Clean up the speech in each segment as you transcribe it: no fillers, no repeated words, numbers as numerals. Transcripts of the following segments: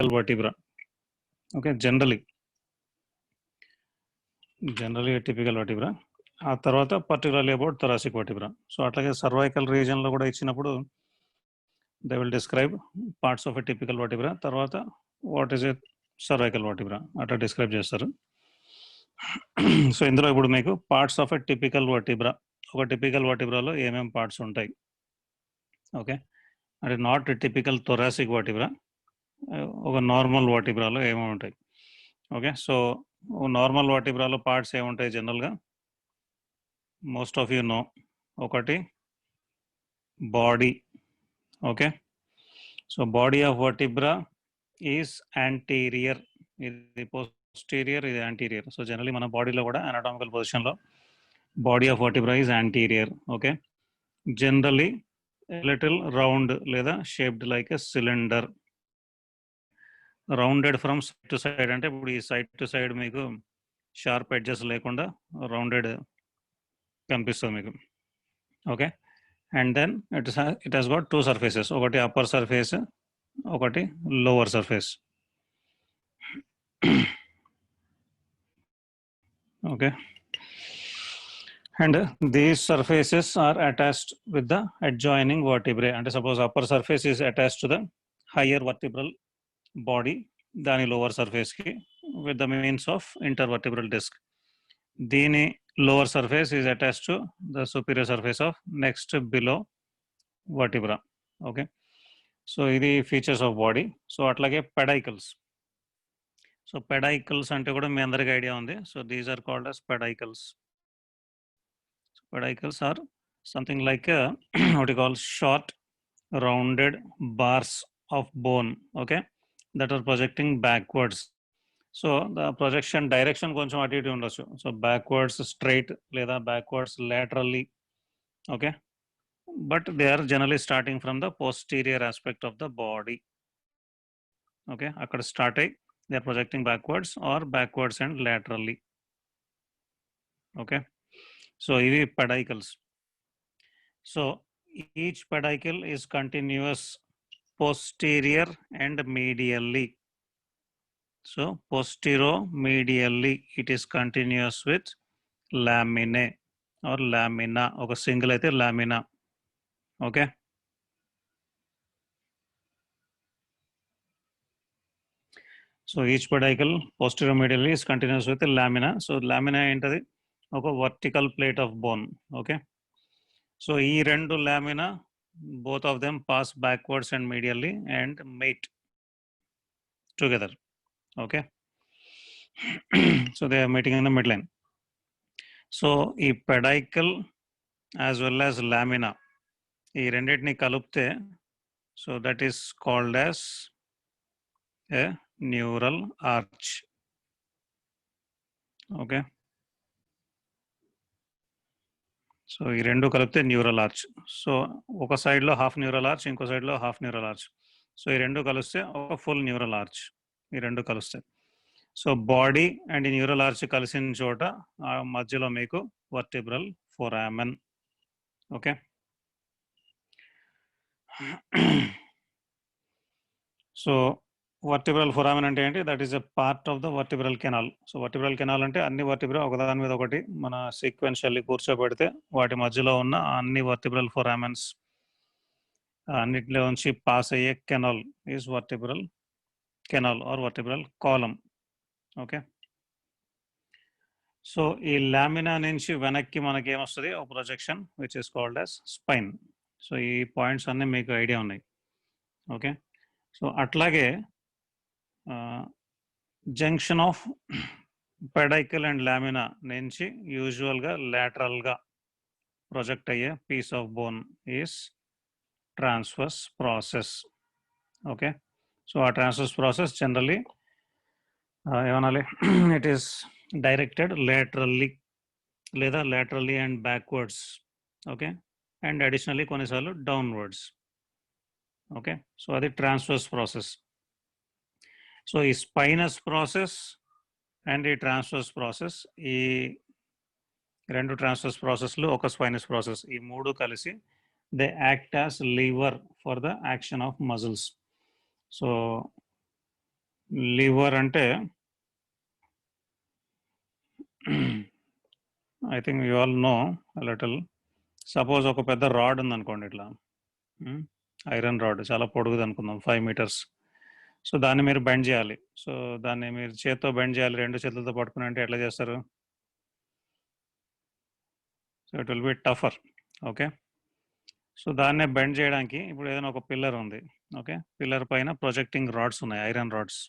vertebra. Okay, generally a typical vertebra. ఆ తర్వాత particularly about thoracic vertebra. So అట్లాగే cervical రీజన్లో కూడా ఇచ్చినప్పుడు they will describe parts of a typical vertebra, తర్వాత what is a cervical vertebra అట్లా describe చేస్తారు. సో ఇందులో ఇప్పుడు మీకు parts of a typical vertebra, ఒక టిపికల్ వర్టిబ్రాలో ఏమేమి పార్ట్స్ ఉంటాయి. ఓకే, అంటే నాట్ టిపికల్ థొరాసిక్ వర్టిబ్రా, ఒక నార్మల్ వర్టిబ్రాలో ఏమేమి ఉంటాయి. ఓకే, సో నార్మల్ వర్టిబ్రాలో పార్ట్స్ ఏముంటాయి జనరల్గా, మోస్ట్ ఆఫ్ యూ నో. ఒకటి body. Okay, so body of vertebra is anterior, ఇది పోస్టీరియర్, ఇది యాంటీరియర్. సో జనరలీ మన బాడీలో కూడా అనటామికల్ పొజిషన్లో body of vertebra is anterior. Okay, generally little round లేదా shaped like a cylinder, rounded from side to side. అంటే ఇప్పుడు ఈ సైడ్ టు సైడ్ మీకు షార్ప్ ఎడ్జెస్ లేకుండా రౌండెడ్ కనిపిస్తుంది మీకు. Okay, and then it has got two surfaces, ఒకటి upper surface, ఒకటి lower surface. Okay, and these surfaces are attached with the adjoining vertebrae. అంటే suppose upper surface is attached to the higher vertebral body, దాని lower సర్ఫేస్కి, with the means of intervertebral disc. దీని lower surface is attached to the superior surface of next below vertebra. Okay, so ఇది features of body. So అట్లాగే pedicles. So పెడైకల్స్ అంటే కూడా మీ అందరికీ idea ఉంది. So these are called as pedicles. Pedicles are something like what you call short rounded bars of bone, okay, that are projecting backwards. So the projection direction కొంచెం అటు ఇటు ఉండొచ్చు. So backwards straight లేదా backwards laterally. Okay, but they are generally starting from the posterior aspect of the body. Okay, అక్కడ start అయ్యి they are projecting backwards or backwards and laterally. Okay, so ఇవి pedicles. So each pedicle is continuous posterior and medially. So posteromedially it is continuous with laminae or lamina. ఒక single అయితే lamina. Okay, so each pedicle posteromedially is continuous with lamina. So lamina ఏంటది, ఒక vertical plate of bone. Okay, so ఈ రెండు lamina, both of them pass backwards and medially and meet together. Okay, so they are meeting in the midline. So ఈ పెడైకల్ as well as lamina, ఈ రెండింటిని కలిపితే so that is called as a neural arch. Okay, so ఈ రెండు కలిపితే neural arch. So ఒక సైడ్లో half neural arch, ఇంకో సైడ్లో హాఫ్ న్యూరల్ ఆర్చ్. సో ఈ రెండు కలిస్తే ఒక ఫుల్ న్యూరల్ ఆర్చ్, ఈ రెండు కలుస్తాయి. సో బాడీ అండ్ ఈ న్యూరల్ ఆర్చ్ కలిసిన చోట ఆ మధ్యలో మీకు vertebral foramen. Okay, so vertebral foramen అంటే ఏంటి, that is a part of the vertebral canal. So vertebral canal అంటే అన్ని వర్టిబ్రా ఒకదాని మీద ఒకటి మన సీక్వెన్షియల్లీ కూర్చోబెడితే వాటి మధ్యలో ఉన్న అన్ని వర్టిబ్రల్ ఫోరామెన్స్ అన్నిటిలో నుంచి పాస్ అయ్యే canal is vertebral canal or vertebral column. Okay, so ఈ లామినా నుంచి వెనక్కి మనకి ఏమొస్తుంది, ఒక projection which is called as spine. So ఈ పాయింట్స్ అన్నీ మీకు ఐడియా ఉన్నాయి. ఓకే, సో అట్లాగే junction of pedicle and lamina నుంచి యూజువల్గా లాటరల్గా ప్రొజెక్ట్ అయ్యే piece of bone is transverse process. Okay, so ఆ ట్రాన్స్వర్స్ ప్రాసెస్ జనరలీ ఏమనాలి, ఇట్ ఈస్ డైరెక్టెడ్ laterally లేదా laterally and backwards. Okay, and additionally కొన్నిసార్లు డౌన్వర్డ్స్. ఓకే, సో అది ట్రాన్స్వర్స్ ప్రాసెస్. సో ఈ స్పైనస్ ప్రాసెస్ అండ్ ఈ transverse process, ఈ రెండు transverse ప్రాసెస్లు ఒక స్పైనస్ ప్రాసెస్, ఈ మూడు కలిసి they act as lever for the action of muscles. So lever అంటే I think you all know little. Suppose ఒక పెద్ద రాడ్ ఉందనుకోండి ఇట్లా, ఐరన్ రాడ్ చాలా పొడుగుది అనుకుందాం, 5 మీటర్స్. సో దాన్ని మీరు బెండ్ చేయాలి. సో దాన్ని మీరు చేత్తో బెండ్ చేయాలి, 2 చేతులతో పట్టుకుని అంటే ఎట్లా చేస్తారు? So it will be టఫర్. Okay, so దాన్నే బెండ్ చేయడానికి ఇప్పుడు ఏదైనా ఒక పిల్లర్ ఉంది. ఓకే, పిల్లర్ పైన ప్రొజెక్టింగ్ రాడ్స్ ఉన్నాయి, ఐరన్ రాడ్స్.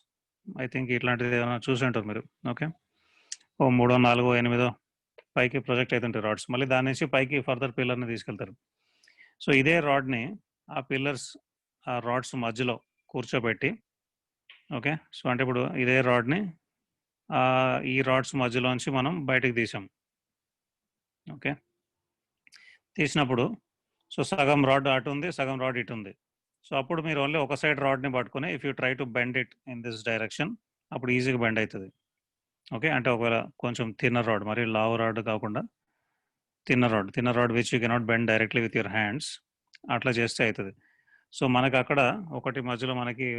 ఐ థింక్ ఇట్లాంటిది ఏమైనా చూసి ఉంటారు మీరు. ఓకే, ఓ 3, 4, 8 పైకి ప్రొజెక్ట్ అవుతుంటాయి రాడ్స్. మళ్ళీ దాని నుంచి పైకి ఫర్దర్ పిల్లర్ని తీసుకెళ్తారు. సో ఇదే రాడ్ని ఆ పిల్లర్స్, ఆ రాడ్స్ మధ్యలో కూర్చోబెట్టి, ఓకే, సో అంటే ఇప్పుడు ఇదే రాడ్ని ఈ రాడ్స్ మధ్యలోంచి మనం బయటకు తీసాం. ఓకే, తీసినప్పుడు సో సగం రాడ్ అటు ఉంది, సగం రాడ్ ఇటు ఉంది. సో అప్పుడు మీరు ఓన్లీ ఒక సైడ్ రాడ్ని పట్టుకుని if you try to bend it in this direction, అప్పుడు ఈజీగా బెండ్ అవుతుంది. ఓకే, అంటే ఒకవేళ కొంచెం థిన్నర్ రాడ్, మరి లావ్ రాడ్ కాకుండా thinner rod which you cannot bend directly with your hands, అట్లా చేస్తే అవుతుంది. సో మనకు అక్కడ ఒకటి మధ్యలో మనకి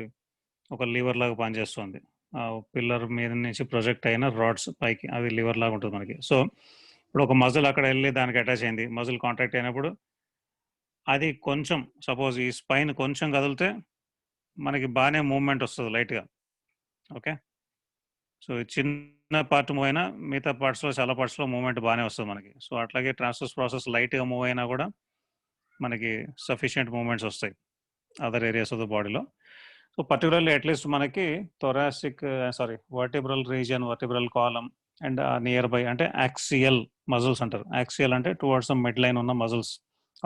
ఒక లీవర్ లాగా పనిచేస్తుంది. ఆ పిల్లర్ మీద నుంచి ప్రొజెక్ట్ అయిన రాడ్స్ పైకి, అది లివర్ లాగా ఉంటుంది మనకి. సో ఇప్పుడు ఒక మజిల్ అక్కడ వెళ్ళి దానికి అటాచ్ అయింది, మజిల్ కాంటాక్ట్ అయినప్పుడు అది కొంచెం, సపోజ్ ఈ స్పైన్ కొంచెం కదిలితే మనకి బాగానే మూవ్మెంట్ వస్తుంది లైట్గా. ఓకే, సో చిన్న పార్ట్ మూవ్ అయినా మిగతా పార్ట్స్లో, చాలా పార్ట్స్లో మూవ్మెంట్ బాగానే వస్తుంది మనకి. సో అట్లాగే ట్రాన్స్ఫర్స్ ప్రాసెస్ లైట్గా మూవ్ అయినా కూడా మనకి సఫిషియెంట్ మూవ్మెంట్స్ వస్తాయి అదర్ ఏరియాస్ ఆఫ్ ద బాడీలో. సో పర్టికులర్లీ అట్లీస్ట్ మనకి thoracic, vertebral region, vertebral column and near by అంటే యాక్సియల్ మజిల్స్ అంటారు. యాక్సియల్ అంటే టువర్డ్స్ ద మిడ్ లైన్ ఉన్న మజిల్స్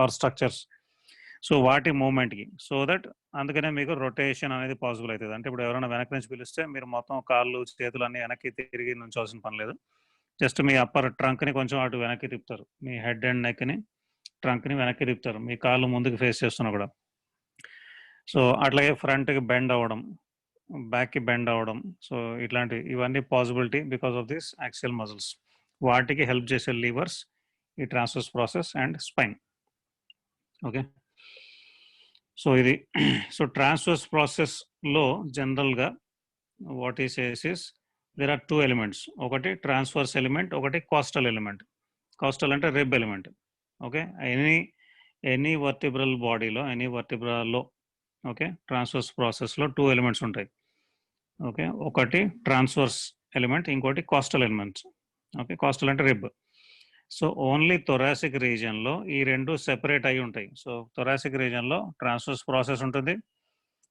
ఆర్ స్ట్రక్చర్స్. సో వాటి మూవ్మెంట్కి, సో దట్ అందుకనే మీకు రొటేషన్ అనేది పాసిబుల్ అవుతుంది. అంటే ఇప్పుడు ఎవరైనా వెనక్కి నుంచి పిలిస్తే మీరు మొత్తం కాళ్ళు చేతులు అన్ని వెనక్కి తిరిగి నుంచోవాల్సిన పని లేదు. జస్ట్ మీ అప్పర్ ట్రంక్ని కొంచెం అటు వెనక్కి తిప్పుతారు, మీ హెడ్ అండ్ నెక్ని, ట్రంక్ని వెనక్కి తిప్పుతారు, మీ కాళ్ళు ముందుకు ఫేస్ చేస్తున్నా కూడా. సో అట్లాగే ఫ్రంట్కి బెండ్ అవ్వడం, బ్యాక్కి బెండ్ అవ్వడం, సో ఇవన్నీ possibility because of this axial muscles. వాటికి హెల్ప్ చేసే లీవర్స్ ఈ transverse process and spine. Okay, so ఇది సో ట్రాన్స్వర్స్ ప్రాసెస్లో జనరల్గా వాట్ ఈ says is there are 2 elements. ఒకటి ట్రాన్స్వర్స్ ఎలిమెంట్, ఒకటి కోస్టల్ ఎలిమెంట్. కోస్టల్ అంటే rib element. Okay, any vertebral బాడీలో, ఎనీ వర్టిబ్రాలో, ఓకే, ట్రాన్స్వర్స్ ప్రాసెస్లో 2 ఎలిమెంట్స్ ఉంటాయి. ఓకే, ఒకటి ట్రాన్స్వర్స్ ఎలిమెంట్, ఇంకోటి కోస్టల్ ఎలిమెంట్స్. ఓకే, కోస్టల్ అంటే రిబ్. సో ఓన్లీ థొరాసిక్ రీజియన్లో ఈ రెండు సెపరేట్ అయి ఉంటాయి. సో థొరాసిక్ రీజియన్లో ట్రాన్స్వర్స్ ప్రాసెస్ ఉంటుంది.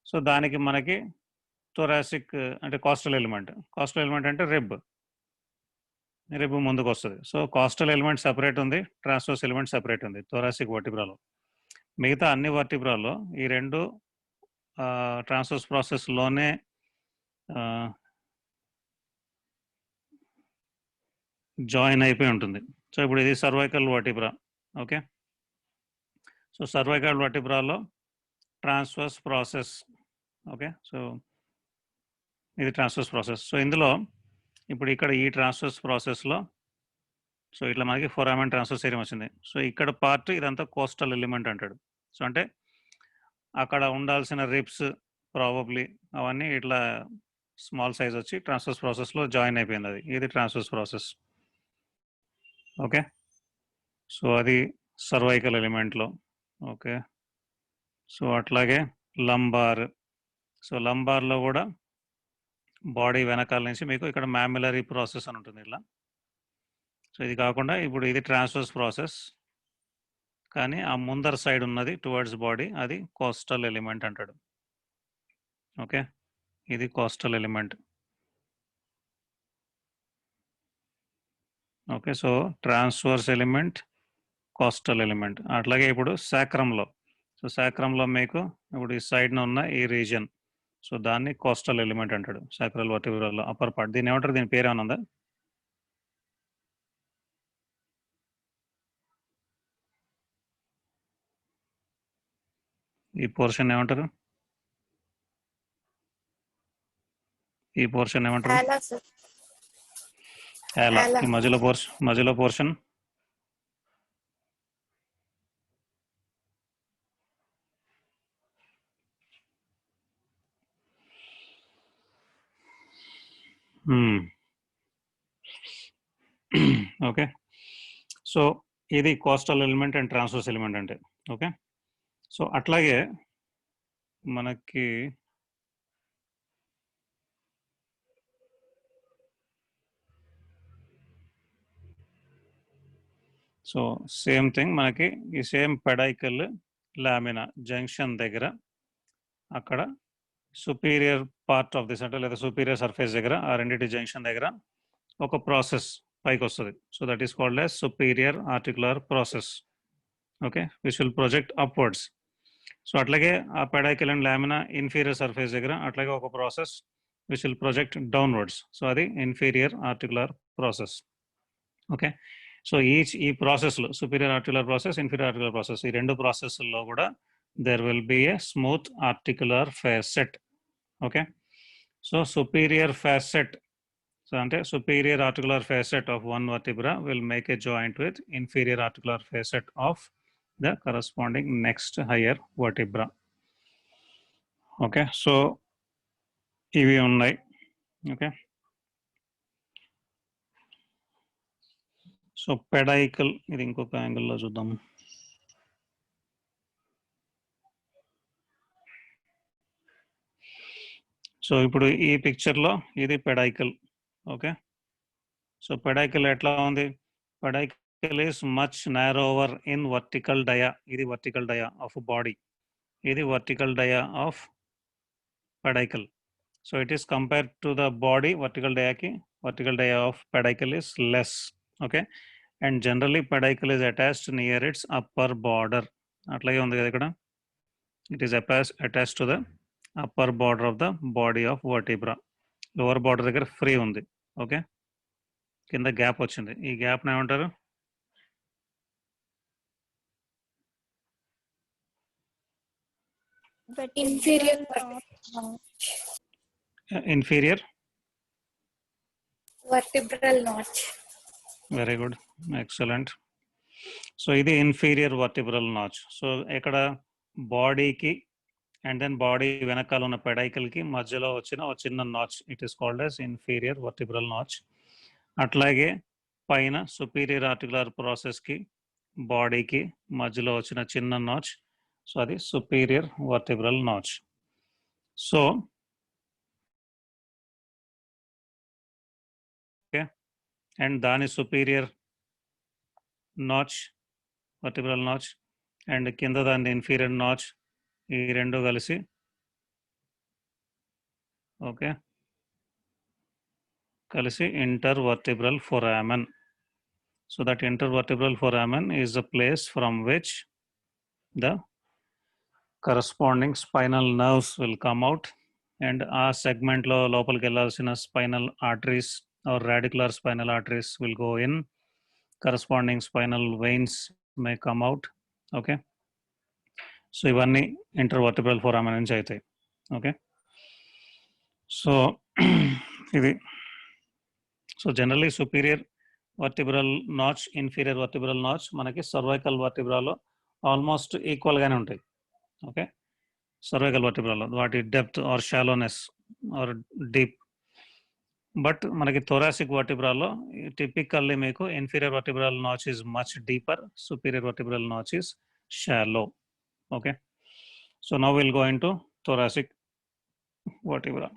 సో దానికి మనకి థొరాసిక్ అంటే కోస్టల్ ఎలిమెంట్ అంటే రిబ్ ముందుకు వస్తుంది. సో కోస్టల్ ఎలిమెంట్ సెపరేట్ ఉంది, ట్రాన్స్వర్స్ ఎలిమెంట్ సెపరేట్ ఉంది థొరాసిక్ వర్టిబ్రాలో. మిగతా అన్ని వర్టిబ్రాల్లో ఈ రెండు ట్రాన్స్వర్స్ ప్రాసెస్లోనే జాయిన్ అయిపోయి ఉంటుంది. సో ఇప్పుడు ఇది cervical vertebra. Okay, so cervical వర్టిబ్రాలో ట్రాన్స్వర్స్ ప్రాసెస్. ఓకే, సో ఇది ట్రాన్స్వర్స్ ప్రాసెస్. సో ఇందులో ఇప్పుడు ఇక్కడ ఈ ట్రాన్స్వర్స్ ప్రాసెస్లో సో ఇట్లా మనకి ఫోరామెన్ ట్రాన్స్వర్స్ ఏరియా వచ్చింది. సో ఇక్కడ పార్ట్ ఇదంతా కోస్టల్ ఎలిమెంట్ అంటాడు. సో అంటే అక్కడ ఉండాల్సిన రిప్స్ ప్రాబబ్లీ అవన్నీ ఇట్లా స్మాల్ సైజ్ వచ్చి ట్రాన్స్వర్స్ ప్రాసెస్లో జాయిన్ అయిపోయింది. ఇది ట్రాన్స్వర్స్ ప్రాసెస్. ఓకే, సో అది సర్వైకల్ ఎలిమెంట్లో. ఓకే, సో అట్లాగే లంబార్. సో లంబార్లో కూడా బాడీ వెనకాల నుంచి మీకు ఇక్కడ మ్యామిలరీ ప్రాసెస్ అని ఉంటుంది ఇట్లా. సో ఇది కాకుండా ఇప్పుడు ఇది ట్రాన్స్వర్స్ ప్రాసెస్, కానీ ఆ ముందర సైడ్ ఉన్నది టువర్డ్స్ బాడీ, అది కోస్టల్ ఎలిమెంట్ అంటాడు. ఓకే, ఇది coastal element. Okay, so transverse element, coastal element. అట్లాగే ఇప్పుడు శాక్రంలో, సో శాక్రంలో మీకు ఇప్పుడు ఈ సైడ్న ఉన్న ఈ రీజియన్, సో దాన్ని కోస్టల్ ఎలిమెంట్ అంటాడు. సాక్రల్ వర్టిబ్రాలో అప్పర్ పార్ట్. దీన్ని ఏమంటారు? దీని పేరు ఏమన్నా ఉందా? ఈ పోర్షన్ ఏమంటారు? ఈ పోర్షన్ ఏమంటారు? ఈ మధ్యలో పోర్షన్ ఓకే. సో ఇది coastal element and transverse element అంటే. ఓకే. సో అట్లాగే మనకి సో సేమ్ థింగ్ మనకి ఈ సేమ్ పెడైకల్ లామినా జంక్షన్ దగ్గర అక్కడ సుపీరియర్ పార్ట్ ఆఫ్ దిస్ అంటే లేదా సుపీరియర్ సర్ఫేస్ దగ్గర ఆ రెండింటి జంక్షన్ దగ్గర ఒక ప్రాసెస్ పైకి వస్తుంది. So that is called as superior articular process. Okay, which will project upwards. So అట్లాగే ఆ pedicle and lamina inferior surface దగ్గర అట్లాగే ఒక process which will project downwards. So అది inferior articular process. Okay. So ఈ ప్రాసెస్లో superior articular process, inferior articular process, ఈ రెండు ప్రాసెస్లో కూడా there will be a smooth articular facet. Okay. So superior facet, so అంటే superior articular facet of one vertebra will make a joint with inferior articular facet of the corresponding next higher vertebra. Okay, so ఇవి ఉన్నాయి. Okay. So పెడైకల్ ఇది ఇంకొక యాంగిల్లో చూద్దాం. So ఇప్పుడు ఈ పిక్చర్లో ఇది పెడైకల్. ఓకే. సో పెడైకల్ ఎట్లా ఉంది? పెడైకల్ is much narrower in vertical dia. ఇది vertical dia of body. ఇది vertical dia of pedicle. So it is compared to the body, vertical dia of pedicle is less. Okay. And generally pedicle is attached near its upper border. అట్లాగే ఉంది కదా ఇక్కడ. It is attached to the upper border of the body of vertebra. Lower border దగ్గర free ఉంది. Okay, కింద gap వచ్చింది. ఈ gap ఏమంటారు? Inferior vertebral notch. Very good, excellent. So ఇది ఇన్ఫీరియర్ వర్టిబ్రల్ నాచ్. సో ఇక్కడ బాడీకి అండ్ దెన్ బాడీ వెనకాల ఉన్న పెడైకల్కి మధ్యలో వచ్చిన ఒక చిన్న notch, it is called as inferior vertebral notch. అట్లాగే పైన సుపీరియర్ ఆర్టికులర్ ప్రాసెస్కి బాడీకి మధ్యలో వచ్చిన చిన్న నాచ్, సో అది superior vertebral notch. So okay, and దాని superior notch, vertebral notch, and కింద దాని ఇన్ఫీరియర్ నాచ్, ఈ రెండు కలిసి ఓకే కలిసి intervertebral foramen. So that intervertebral foramen is the place from which the corresponding spinal nerves will come out, and ఆ segment లో లోపలికి వెళ్ళాల్సిన spinal arteries or radicular spinal arteries will go in, corresponding spinal veins may come out. Okay, so ఇవన్నీ intervertebral foramen నుంచి అవుతాయి. Okay, so ఇది so generally superior vertebral notch, inferior vertebral notch మనకి cervical వర్టిబ్రాలో almost ఈక్వల్గానే ఉంటాయి. Okay, cervical వర్టిబ్రాలో వాటి depth or shallowness or deep. But మనకి థొరాసిక్ వర్టిబ్రాలో టిపికల్లీ మీకు inferior vertebral notch is much deeper, superior vertebral notch is shallow. Okay, so now will go in to thoracic vertebra.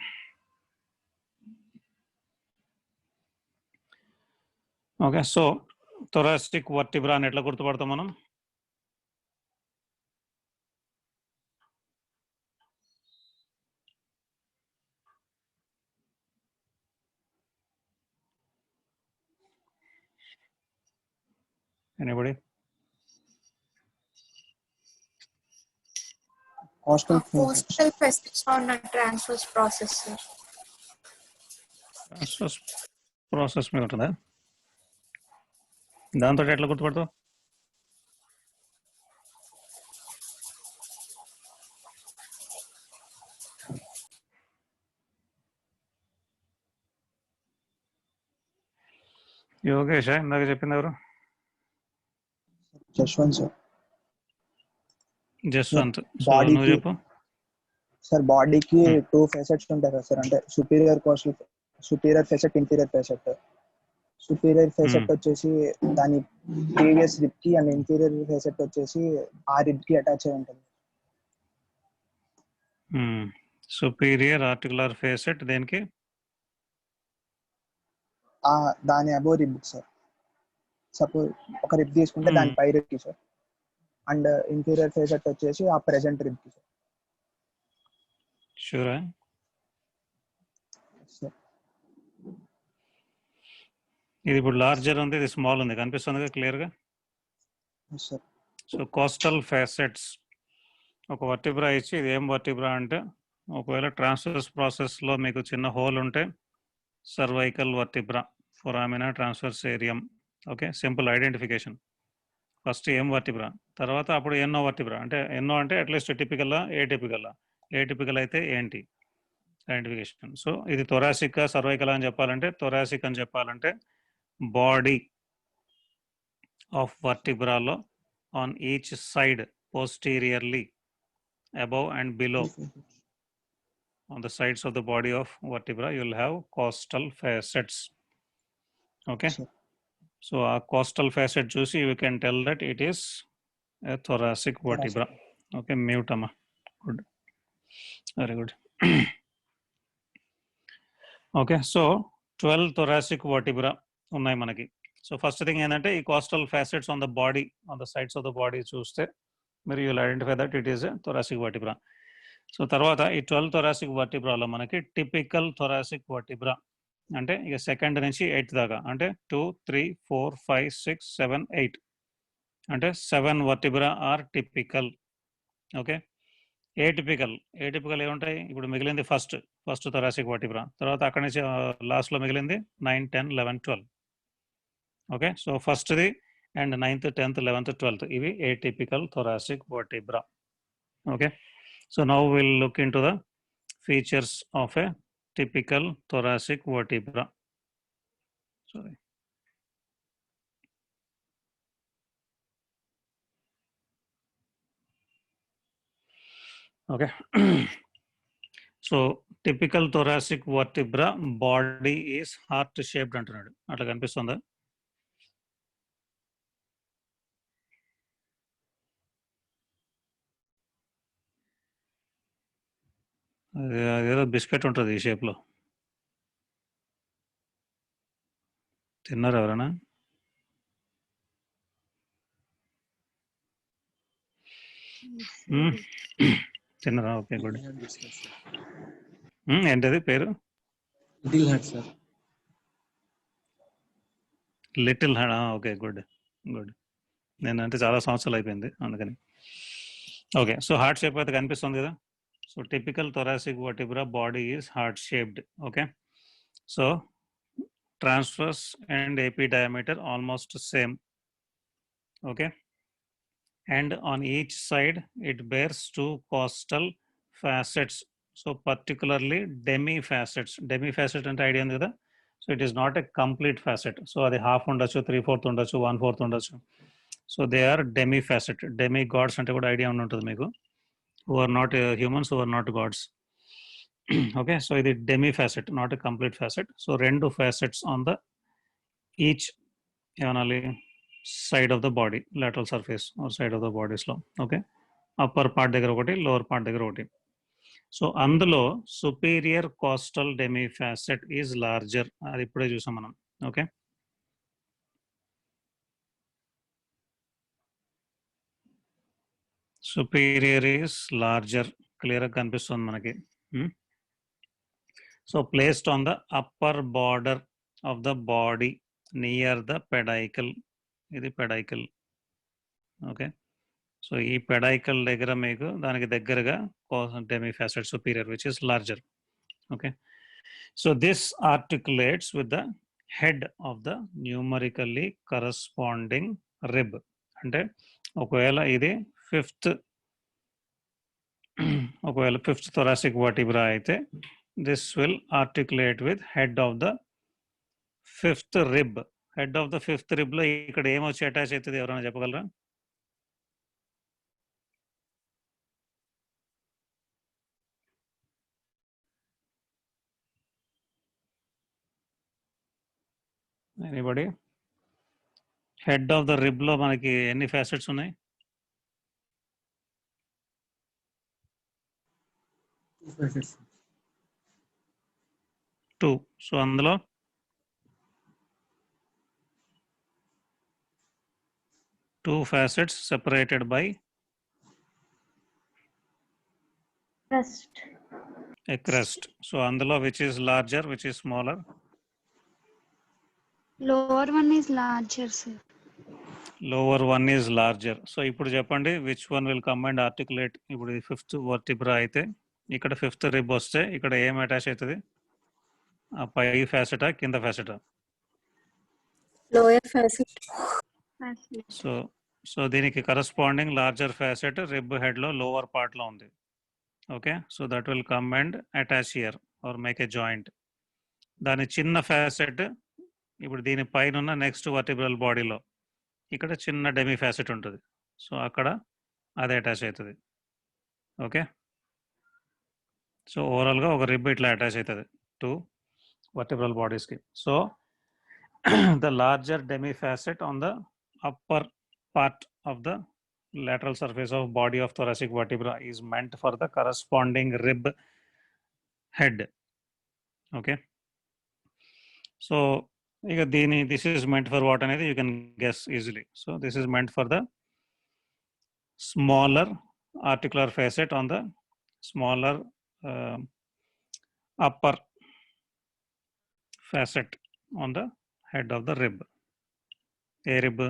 Okay, so thoracic vertebra అని ఎట్లా గుర్తుపడతాం మనం? Anybody? Coastal facets on a transverse process, sir. Transverse process మీద ఉంటుందా? దాంతో ఎట్లా గుర్తుపడతావు? యోగేష్ ఇందాక చెప్పింది ఎవరు? జస్వంత్ సార్. జస్వంత్. నువ్వు చెప్పు సార్. బాడీకి 2 ఫేసెట్స్ ఉంటాయి కదా సార్, అంటే superior coastal superior facet, inferior facet. Superior facet వచ్చేసి దాని ప్రీవియస్ రిబ్ కి అండ్ ఇన్ఫీరియర్ ఫెసెట్ వచ్చేసి ఆ రిబ్ కి అటాచ్ అయి ఉంటుంది. సుపీరియర్ ఆర్టికులర్ ఫేసెట్ దేనికి? దాని అబో రిబ్ సార్. సపోజ్ ఒక రిబ్ తీసుకుంటే దాని పై రిబ్ కి సార్, అండ్ ఇన్ఫీరియర్ ఫేసెట్ వచ్చేసి ఆ ప్రెసెంట్ రిబ్ కి సార్. షూరా? ఇది ఇప్పుడు లార్జర్ ఉంది, ఇది స్మాల్ ఉంది, కనిపిస్తుంది క్లియర్గా. సో కోస్టల్ ఫేసెట్స్ ఒక వర్టిబ్రా ఇచ్చి ఇది ఏం వర్టిబ్రా అంటే, ఒకవేళ ట్రాన్స్వర్స్ ప్రాసెస్లో మీకు చిన్న హోల్ ఉంటే cervical vertebra, foramina transversarium. Okay, simple identification. First ఏం వర్టిబ్రా, తర్వాత అప్పుడు ఎన్నో వర్టిబ్రా అంటే, ఎన్నో అంటే అట్లీస్ట్ టిపికల్లా ఏటిపికల్లా, ఏటిపికల్ అయితే ఏంటి ఐడెంటిఫికేషన్. సో ఇది థొరాసిక్ సర్వైకల్ అని చెప్పాలంటే, థొరాసిక్ అని చెప్పాలంటే బాడీ ఆఫ్ వర్టిబ్రాలో on each side posteriorly above and below on the sides of the body of vertebra you will have costal facets. Okay, so a costal facet చూసి you can tell that it is a thoracic vertebra. Okay, mute amma. Good, very good. Okay, so 12 thoracic vertebra ఉన్నాయి మనకి. So first thing ఏంటంటే ఈ coastal facets on the body, on the sides of the body చూస్తే మీరు you'll identify that it is a thoracic vertebra. So తర్వాత ఈ 12 thoracic వర్టిబ్రాలో మనకి typical thoracic vertebra అంటే ఇక సెకండ్ నుంచి 8th దాకా, అంటే 2, 3, 4, 5, 6, 7, 8 అంటే 7 vertebra are typical. Okay, atypical ఏముంటాయి ఇప్పుడు? మిగిలింది ఫస్ట్ థొరాసిక్ వర్టిబ్రా, తర్వాత అక్కడి నుంచి లాస్ట్లో మిగిలింది 9, 10, 11, 12. ఓకే, సో ఫస్ట్ది and 9th, 10th, 11th, 12th ఇవి atypical thoracic vertebra. Okay, so now we'll look into the features of a typical thoracic vertebra. Sorry. Okay. So typical thoracic vertebra body is heart shaped అంటున్నాడు, అట్లా కనిపిస్తుందా? అదేదో biscuit ఉంటుంది ఈ షేప్లో, తిన్నారా ఎవరైనా? తిన్నారా? Okay, good. ఏంటది పేరు? Little heart sir. Little heart. Okay, good good. నేనంటే చాలా సంవత్సరాలు అయిపోయింది అందుకని. ఓకే, సో హార్ట్ షేప్ అయితే కనిపిస్తుంది కదా. So typical thoracic vertebra body is heart shaped. Okay, so transverse and AP diameter almost same. Okay, and on each side it bears 2 costal facets. So particularly demi-facets. Demi-facet అంటే idea ఉంది కదా. So it is not a complete facet. So అది half ఉండొచ్చు, 3/4 ఉండొచ్చు, 1/4 ఉండొచ్చు. So they are demi facet. Demi gods అంటే కూడా idea ఉంటుంది మీకు, who are not humans, who are not gods. Okay, so ఇది demi facet, not a complete facet. So 2 facets on the each ఏమనాలి side of the body, lateral surface or side of the బాడీస్లో. Okay, upper part దగ్గర ఒకటి, lower part దగ్గర ఒకటి. So అందులో superior coastal demi facet is larger, అది ఇప్పుడే చూసాం మనం. ఓకే, సుపీరియర్ ఈజ్ లార్జర్, క్లియర్గా కనిపిస్తుంది మనకి. So placed on the upper border of the body near the pedicle. ఇది పెడైకల్. ఓకే, సో ఈ పెడైకల్ దగ్గర మీకు దానికి దగ్గరగా demi facet superior which is larger. Okay, so this articulates with the head of the numerically corresponding rib. అంటే ఒకవేళ ఇది fifth thoracic vertebra అయితే this will articulate with head of the 5th rib. Head of the 5th rib లో ఇక్కడ ఏమొచ్చి attach అవుతుంది, ఎవరైనా చెప్పగలరా? Anybody? Head of the rib లో మనకి ఎన్ని ఫ్యాసెట్స్ ఉన్నాయి? 2 facets. 2. సో అందులో 2 facets separated by Crust. a crest. So అందులో which is larger, which is smaller? Lower one is larger, sir. Lower one is larger. So ఇప్పుడు చెప్పండి which one will come and articulate. ఇప్పుడు ఇది 5th vertebra అయితే ఇక్కడ 5th rib వస్తే ఇక్కడ ఏం అటాచ్ అవుతుంది? ఆ పై ఫ్యాసెటా కింద ఫ్యాసెటా? lower facet. Facet. సో దీనికి corresponding larger facet rib head లో లోవర్ పార్ట్ లో ఉంది. Okay, so that will come and attach here are make a joint. దాని చిన్న ఫ్యాసెట్ ఇప్పుడు దీని పైన ఉన్న నెక్స్ట్ వర్టిబ్రల్ బాడీలో ఇక్కడ చిన్న డెమి ఫ్యాసెట్ ఉంటుంది. సో అక్కడ అది అటాచ్ అవుతుంది. ఓకే, సో ఓవరాల్గా ఒక రిబ్ ఇట్లా అటాచ్ అవుతుంది టు వర్టిబ్రల్ బాడీస్కి. So the larger demi facet on the upper part of the lateral surface of body of thoracic vertebra is meant for the corresponding rib head. Okay, so this is meant for what అనేది you can guess easily. So this is meant for the smaller articular facet on the smaller upper facet on the head of the rib. A rib?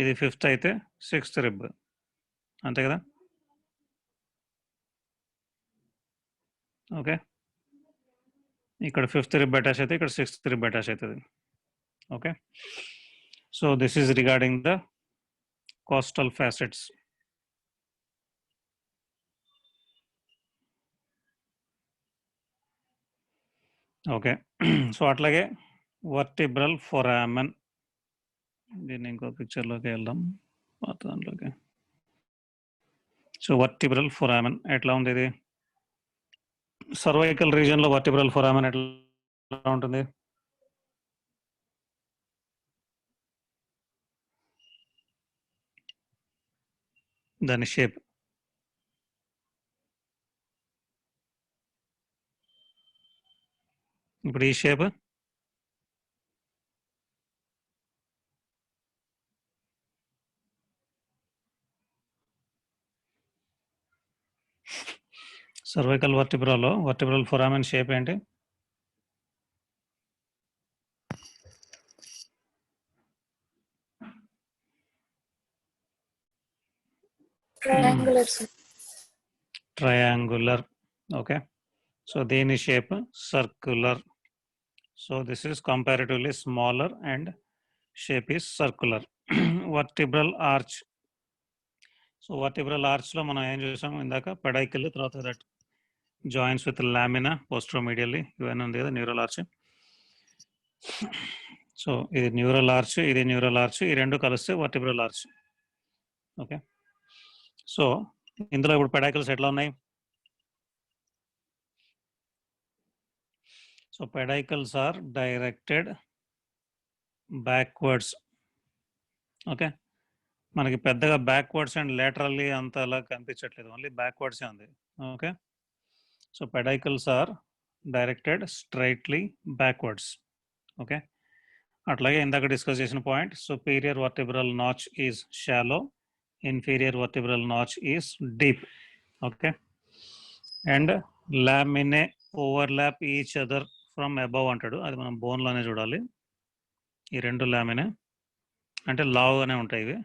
ఇది 5th అయితే 6th rib, అంతే కదా? Okay, ఇక్కడ 5th rib attach అయితే ఇక్కడ 6th rib attach అవుతుంది. Okay, so this is regarding the coastal facets. Okay, so అట్లాగే vertebral ఫొరామెన్, దీన్ని ఇంకో పిక్చర్లోకి వెళ్దాం పాత దాంట్లోకి. సో వర్టిబ్రల్ ఫొరామెన్ ఎట్లా ఉంది? ఇది సర్వైకల్ రీజియన్లో వర్టిబ్రల్ ఫొరామెన్ ఎట్లా ఉంటుంది? దాని షేప్ ఇప్పుడు ఈ షేప్ సర్వైకల్ వర్టిబ్రాలో వర్టిబ్రల్ ఫొరామెన్ షేప్ ఏంటి? Triangular, sir. Triangular. Okay, so దీని shape circular. So this is comparatively smaller and shape is circular. Vertebral arch. So vertebral ఆర్చ్లో మనం ఏం చూసాం ఇందాక? పెడైకిల్, తర్వాత that joints with lamina posteromedially, ఇవన్నీ ఉంది కదా న్యూరల్ ఆర్చ్. సో ఇది న్యూరల్ ఆర్చ్, ఇది న్యూరల్ ఆర్చ్, ఈ రెండు కలిస్తే వర్టిబ్రల్ ఆర్చ్. ఓకే, సో ఇందులో ఇప్పుడు పెడైకిల్స్ ఎట్లా ఉన్నాయి? So pedicles are directed backwards. Okay, మనకి పెద్దగా బ్యాక్వర్డ్స్ అండ్ లేటరల్లీ అంతలా కనిపించట్లేదు, ఓన్లీ బ్యాక్వర్డ్సే ఉంది. Okay, so pedicles are directed straightly backwards. Okay, అట్లాగే ఇందాక డిస్కస్ చేసిన point, superior vertebral notch is shallow, inferior vertebral notch is deep. Okay, and laminae overlap each other from above అంటాడు, అది మనం బోన్లోనే చూడాలి. ఈ రెండు లామినే అంటే లావుగానే ఉంటాయి ఇవి,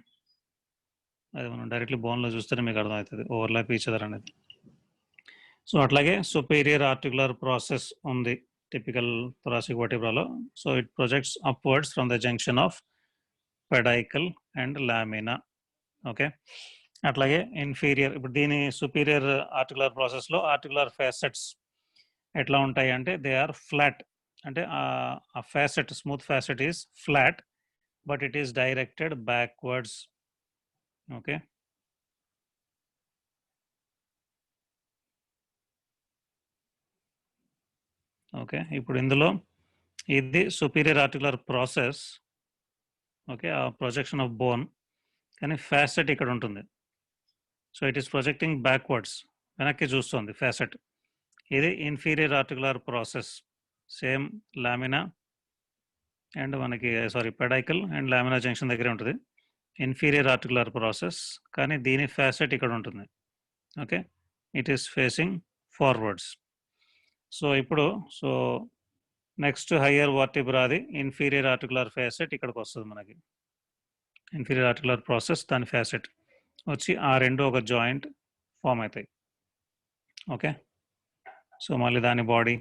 అది మనం డైరెక్ట్లీ బోన్లో చూస్తేనే మీకు అర్థమవుతుంది ఓవర్లాప్ ఈచ్ అదర్ అనేది. సో అట్లాగే సుపీరియర్ ఆర్టికులర్ ప్రాసెస్ ఉంది typical thoracic vertebralo. So it projects upwards from the junction of pedicel and lamina. Okay, అట్లాగే ఇన్ఫీరియర్, ఇప్పుడు దీని సుపీరియర్ ఆర్టికులర్ ప్రాసెస్లో ఆర్టికులర్ ఫ్యాసెట్స్ ఎట్లా ఉంటాయి అంటే దే ఆర్ ఫ్లాట్. అంటే ఆ facet, smooth facet is flat but it is directed backwards. Okay, okay, ఇప్పుడు ఇందులో ఇది సుపీరియర్ ఆర్టికులర్ ప్రాసెస్. ఓకే, ఆ ప్రొజెక్షన్ ఆఫ్ బోన్, కానీ ఫ్యాసెట్ ఇక్కడ ఉంటుంది. So it is projecting backwards, వెనక్కి చూస్తుంది ఫ్యాసెట్. ఇది inferior articular process, same lamina and మనకి పెడైకల్ అండ్ లామినా జంక్షన్ దగ్గరే ఉంటుంది. ఇన్ఫీరియర్ ఆర్టికులర్ ప్రాసెస్, కానీ దీని ఫ్యాసెట్ ఇక్కడ ఉంటుంది. Okay, it is facing forwards. So ఇప్పుడు నెక్స్ట్ హయ్యర్ వర్టిబ్రాది ఇన్ఫీరియర్ ఆర్టికులర్ ఫ్యాసెట్ ఇక్కడికి వస్తుంది మనకి. ఇన్ఫీరియర్ ఆర్టికులర్ ప్రాసెస్ దాని ఫ్యాసెట్ వచ్చి ఆ రెండు ఒక జాయింట్ ఫామ్ అవుతాయి. ఓకే, సో మళ్ళీ దాని బాడీ,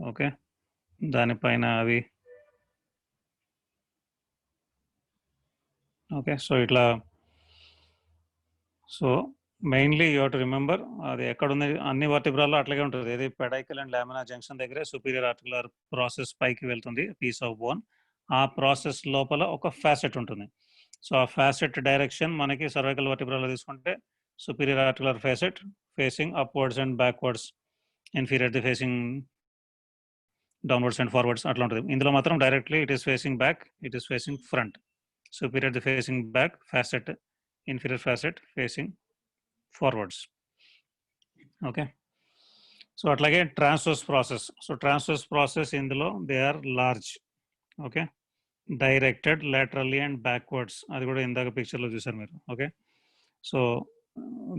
ఓకే, దానిపైన అవి. ఓకే, సో ఇట్లా. So mainly you to remember అది ఎక్కడ ఉంది, అన్ని వర్టిబ్రాల్లో అట్లాగే ఉంటుంది. ఇది పెడైకల్ అండ్ లామినా జంక్షన్ దగ్గరే సుపీరియర్ ఆర్టికులర్ ప్రాసెస్ పైకి వెళ్తుంది, పీస్ ఆఫ్ బోన్. ఆ ప్రాసెస్ లోపల ఒక ఫ్యాసెట్ ఉంటుంది. సో ఆ ఫ్యాసెట్ డైరెక్షన్ మనకి సర్వైకల్ వర్టిబ్రాలో తీసుకుంటే superior articular facet facing upwards and backwards, inferior the facing downwards and forwards అట్లా ఉంటుంది. ఇందులో మాత్రం directly it is facing back, it is facing front. Superior the facing back facet, inferior facet facing forwards. Okay, so అట్లాగే transverse process. So transverse process ఇందులో they are large. Okay, directed laterally and backwards, అది కూడా ఇందాక పిక్చర్లో చూసారు మీరు. Okay, so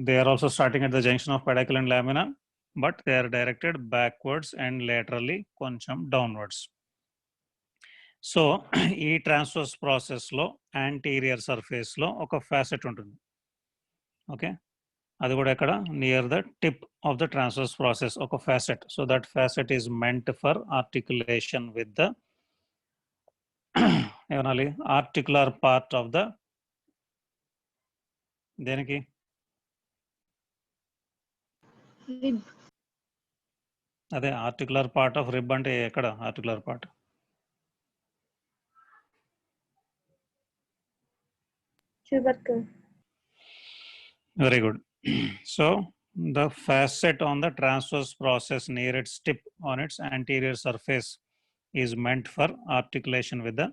they are also starting at the junction of pedicle and lamina, but they are directed backwards and laterally కొంచెం downwards. So ఈ transverse ప్రాసెస్లో anterior సర్ఫేస్లో ఒక ఫ్యాసెట్ ఉంటుంది. ఓకే, అది కూడా ఎక్కడ, near the tip of the transverse process ఒక facet. So that facet is meant for articulation with the ఏమనాలి, ఆర్టికులర్ పార్ట్ ఆఫ్ ద, దేనికి, Rib. అదే ఆర్టికులర్ పార్ట్ ఆఫ్ రిబ్ అంటే ఎక్కడ articular part? Tubercle. Very good. So the facet on the transverse process near its tip on its anterior surface is meant for articulation with the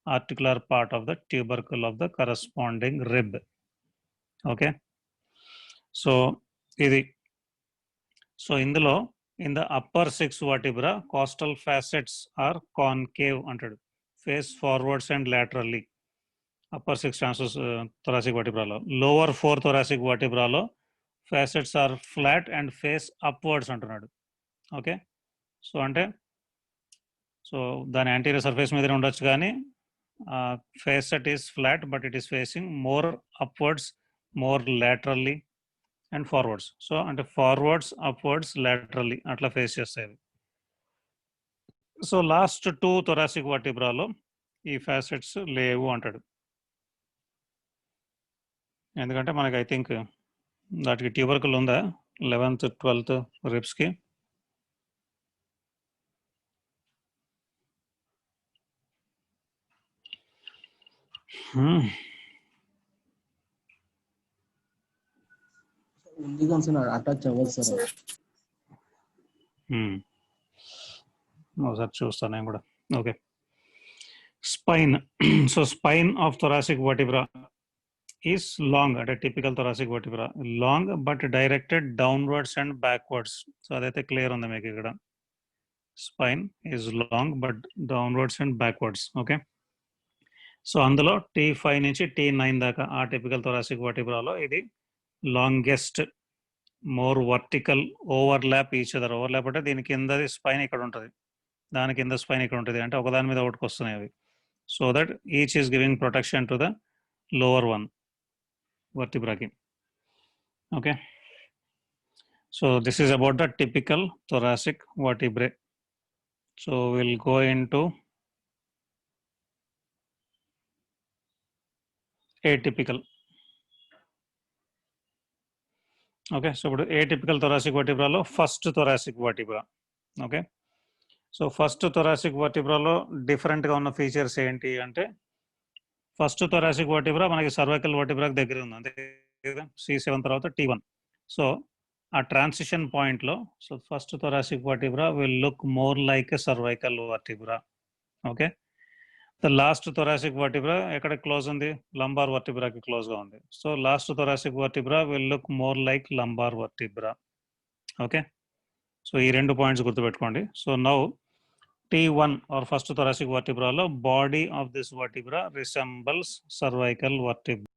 articular part of the tubercle of the corresponding rib. Okay, so ఇది. So ఇందులో in the upper six vertebra costal facets are concave అంటాడు, face forwards and laterally. upper six transverse thoracic vertebra లో. lower four thoracic vertebra లో facets are flat and face upwards అంటున్నాడు. Okay, so అంటే దాని anterior surface మీదనే ఉండొచ్చు, కానీ facet is flat but it is facing more upwards, more laterally and forwards. So అంటే forwards, upwards, laterally అట్లా face చేస్తాయి. సో లాస్ట్ టూ థొరాసిక్ వర్టిబ్రాలో ఈ ఫ్యాసెట్స్ లేవు అంటాడు. ఎందుకంటే మనకి ఐ థింక్ దాటికి ట్యూబర్కల్ ఉందా 11th 12th రిబ్స్కి? ఉంది కానీ సార్ అటాచ్ అవ్వదు సార్. ఒకసారి చూస్తాను నేను కూడా. Okay, spine. So spine of thoracic vertebra is long at a typical thoracic vertebra, long but directed downwards and backwards. So అదైతే క్లియర్ ఉంది మీకు ఇక్కడ. Spine is long but downwards and backwards. Okay, so అందులో T5 నుంచి T9 దాకా ఆ typical thoracic వర్టిబ్రాలో ఇది longest, more vertical, overlap each other. Overlap అంటే దీని కింద స్పైన్ ఇక్కడ ఉంటుంది, దాని కింద స్పైన్ ఇక్కడ ఉంటుంది, అంటే ఒకదాని మీద ఒకటికి వస్తున్నాయి అవి. So that each is giving protection to the lower one vertebrae. Okay, so this is about the typical thoracic vertebrae. So we'll go into atypical. Okay, so atypical thoracic vertebra lo first thoracic vertebra. Okay, so first thoracic vertebra lo different ga unna features enti ante, first thoracic vertebra మనకి cervical వర్టిబ్రాకి దగ్గర ఉంది, అంతే కదా, C7 తర్వాత T1. So ఆ transition పాయింట్లో so first thoracic vertebra will look more like a cervical vertebra. Okay, the last thoracic vertebra ఎక్కడ close ఉంది? లంబార్ వర్టిబ్రాకి క్లోజ్గా ఉంది. So last thoracic vertebra will look more like lumbar vertebra. Okay, so ఈ 2 points గుర్తుపెట్టుకోండి. So now T1 or first thoracic vertebra, body of this vertebra resembles cervical vertebra.